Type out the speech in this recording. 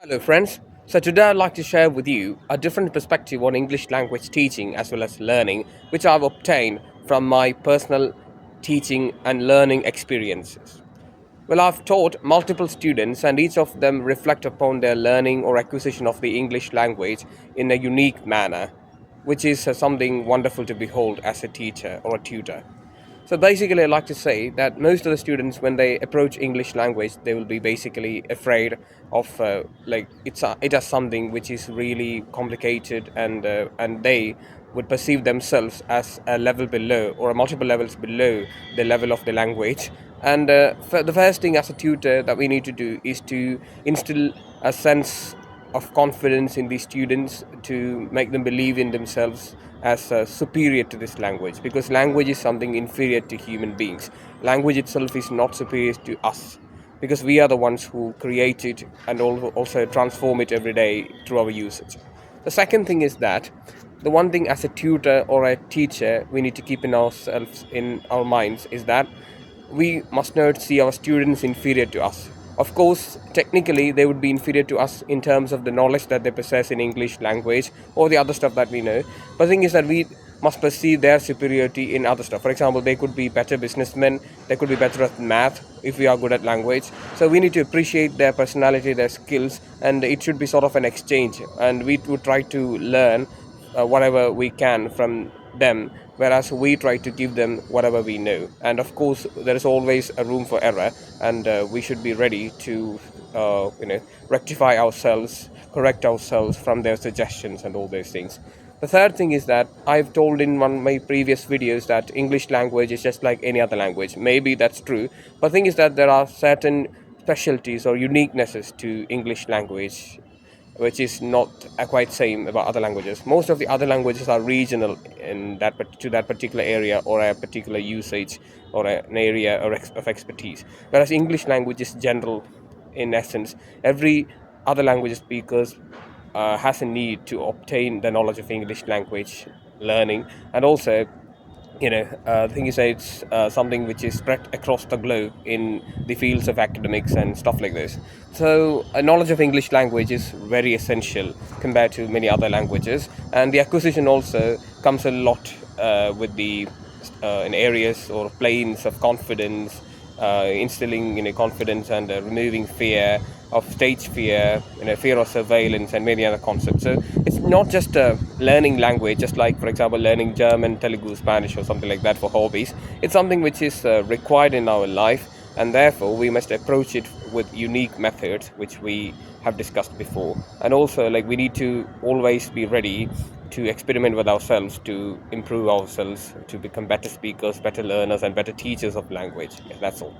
Hello, friends. So, today I'd like to share with you a different perspective on English language teaching as well as learning, which I've obtained from my personal teaching and learning experiences. Well, I've taught multiple students, and each of them reflect upon their learning or acquisition of the English language in a unique manner, which is something wonderful to behold as a teacher or a tutor. So basically, I like to say that most of the students, when they approach English language, they will be basically afraid of it as something which is really complicated, and they would perceive themselves as a level below or multiple levels below the level of the language. And the first thing as a tutor that we need to do is to instill a sense of confidence in these students to make them believe in themselves as superior to this language, because language is something inferior to human beings. Language itself is not superior to us, because we are the ones who create it and also transform it every day through our usage. The second thing is that the one thing as a tutor or a teacher we need to keep in ourselves in our minds is that we must not see our students inferior to us. Of course, technically, they would be inferior to us in terms of the knowledge that they possess in English language or the other stuff that we know. But the thing is that we must perceive their superiority in other stuff. For example, they could be better businessmen, they could be better at math if we are good at language. So we need to appreciate their personality, their skills, and it should be sort of an exchange. And we would try to learn whatever we can from them, whereas we try to give them whatever we know. And of course, there is always a room for error, and we should be ready to rectify ourselves, correct ourselves from their suggestions and all those things. The third thing is that I've told in one of my previous videos that English language is just like any other language. Maybe that's true, but the thing is that there are certain specialties or uniquenesses to English language which is not quite same about other languages. Most of the other languages are regional in to that particular area or a particular usage or an area of expertise. Whereas English language is general in essence. Every other language speakers has a need to obtain the knowledge of English language learning, and also the thing is that it's something which is spread across the globe in the fields of academics and stuff like this. So a knowledge of English language is very essential compared to many other languages, and the acquisition also comes a lot with the in areas or planes of confidence, instilling confidence and removing fear of stage fear, fear of surveillance, and many other concepts. So it's not just learning language, just like, for example, learning German, Telugu, Spanish, or something like that for hobbies. It's something which is required in our life, and therefore we must approach it with unique methods, which we have discussed before. And also, like, we need to always be ready to experiment with ourselves, to improve ourselves, to become better speakers, better learners, and better teachers of language. Yeah, that's all.